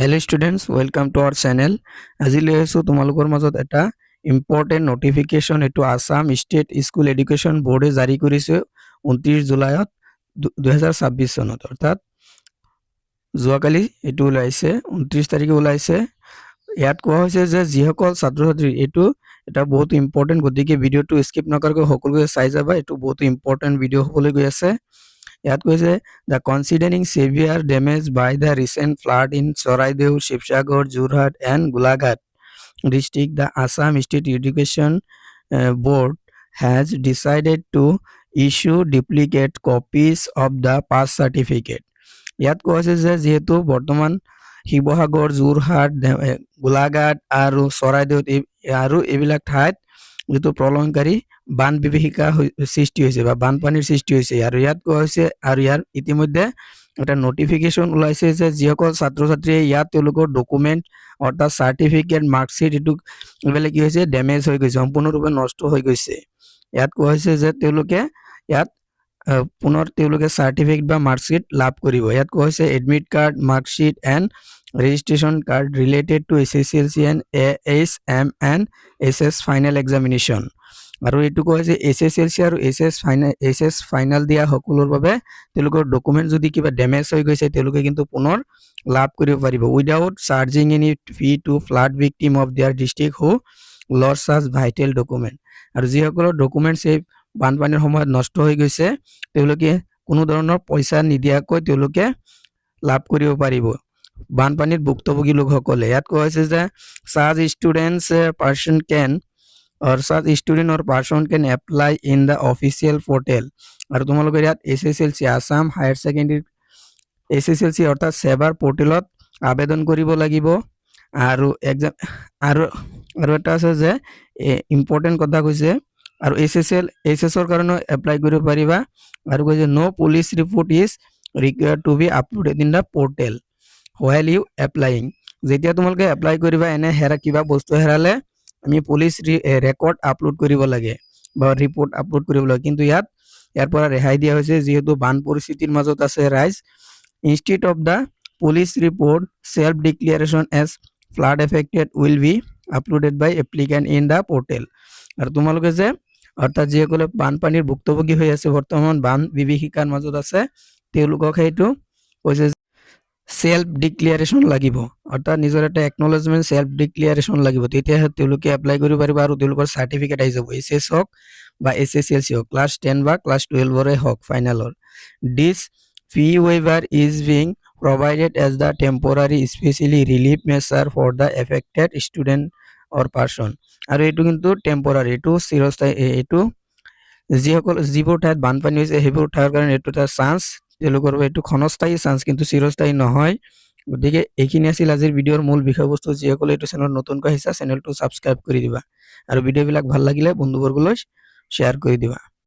Hello students, welcome to our channel. আজিলৈ আছো তোমালোকৰ মাজত এটা ইম্পৰ্টেন্ট নোটিফিকেশন এটো আসাম স্টেট স্কুল এডুকেশন বোৰ্ডে জাৰি কৰিছে 29 জুলাইত 2026 চনত অৰ্থাৎ যোৱাকালি এটো ওলাইছে 29 তাৰিখে ওলাইছে। ইয়াত কোৱা হৈছে যে যিসকল ছাত্ৰ-ছাত্ৰী এটো এটা বহুত ইম্পৰ্টেন্ট গতিকে ভিডিওটো স্কিপ নকৰাকৈ সকলোৱে চাই যাবা। এটো বহুত ইম্পৰ্টেন্ট ভিডিও হ'বলৈ গৈ আছে। ইয়াত কৈছে the considering severe damage by the recent flood in Charaideo, Shivsagar, Jorhat and Golaghat district, the Assam State Education Board has decided to issue duplicate copies of the pass certificate. ইয়াত কোৱা হৈছে যে যেহেতু বৰ্তমান শিৱসাগৰ, যোৰহাট, গোলাঘাট আৰু চৰাইদেউত আৰু এইবিলাক ঠাইত যেটো প্ৰলয়ংকাৰী বান বিভীষিকা সৃষ্টি হৈছে বা বানপানীৰ সৃষ্টি হৈছে আৰু ইয়াত কোৱা হৈছে আৰু ইয়াৰ ইতিমধ্যে এটা নোটিফিকেশন ওলাইছে যে যিসকল ছাত্ৰ-ছাত্ৰীয়ে ইয়াত তেওঁলোকৰ ডকুমেন্ট অৰ্থাৎ সাৰ্টিফিকেট মাৰ্কশিট এটো এইবিলাক কি হৈছে ড্যামেজ হৈ গৈছে, সম্পূৰ্ণৰূপে নষ্ট হৈ গৈছে। ইয়াত কোৱা হৈছে যে তেওঁলোকে ইয়াত পুনৰ তেওঁলোকে সাৰ্টিফিকেট বা মাৰ্কশিট লাভ কৰিব। ইয়াত কোৱা হৈছে admit card, marksheet and registration card related to SSLC and ASM and SS final examination আৰু এটো কোৱা হৈছে SSLC আৰু SS ফাইনাল দিয়া সকলোৰ বাবে তেওঁলোকৰ ডকুমেন্ট যদি কিবা ড্যামেজ হৈ গৈছে তেওঁলোকে কিন্তু পুনৰ লাভ কৰিব পাৰিব without charging any fee to flood victim of their district who lost such vital document। আৰু যিসকলৰ ডকুমেন্টছ এই বানপানীৰ সময়ত নষ্ট হৈ গৈছে তেওঁলোকে কোনো ধৰণৰ পইচা নিদিয়াকৈ তেওঁলোকে লাভ কৰিব পাৰিব বানপানীৰ ভুক্তভোগী লোকসকলে। ইয়াত কোৱা হৈছে যে such students person can or such student or person can apply in the official portal আৰু তোমালোকৰ ইয়াত SSLC Assam higher secondary SSLC অৰ্থাৎ সেৱাৰ পোৰ্টেলত আবেদন কৰিব লাগিব আৰু এক্সাম আৰু এটা আছে যে ইম্পৰ্টেন্ট কথা কৈছে আৰু SSৰ কাৰণে এপ্লাই কৰিব পাৰিবা আৰু কৈছে no police report is required to be uploaded in the portal while you applying। যেতিয়া তোমালোকে এপ্লাই কৰিবা এনে কিবা বস্তু হেৰালে আমি পুলিশ ৰেকৰ্ড আপলোড কৰিব লাগে বা ৰিপৰ্ট আপলোড কৰিব লাগে, কিন্তু ইয়াৰ পৰা ৰেহাই দিয়া হৈছে যেহেতু বান পৰিস্থিতিৰ মাজত আছে ৰাইজ। instead of the police report self declaration as flood affected will be uploaded by applicant in the portal। আৰু তোমালোকে যে অৰ্থাৎ যিসকলে বানপানীৰ ভুক্তভোগী হৈ আছে বৰ্তমান বান বিভীষিকাৰ মাজত আছে তেওঁলোকক সেইটো কৈছে সেলফ ডিক্লাৰেশন লাগিব অৰ্থাৎ নিজৰ এটা একনলেজমেন্ট সেলফ ডিক্লাৰেশন লাগিব, তেতিয়া তেওঁলোকে এপ্লাই কৰিব পাৰিব আৰু তেওঁলোকৰ সাৰ্টিফিকেট আহি যাব এসএস হক বা এসএসএলসি হক, ক্লাস 10 বা ক্লাস 12 ৰে হক ফাইনালৰ। This fee waiver is being provided as the temporary specially relief measure for the affected student or person। আৰু এটো কিন্তু টেম্পৰাৰী, এটো চিৰস্থায়ী, এটো যিবোৰ ঠাইত বানপানী হৈছে সেইবোৰ ঠাইৰ কাৰণে এটো এটা চান্স, তেওঁলোকৰ এটো ক্ষণস্থায়ী চান্স কিন্তু চিৰস্থায়ী নহয়। গতিকে এইখিনি আছিল আজিৰ ভিডিওৰ মূল বিষয়বস্তু। যিসকলে এইটো চেনেল নতুনকৈ আহিছা চেনেলটো সাবস্ক্ৰাইব কৰি দিবা আৰু ভিডিওবিলাক ভাল লাগিলে বন্ধুবৰ্গলৈ শ্বেয়াৰ কৰি দিবা।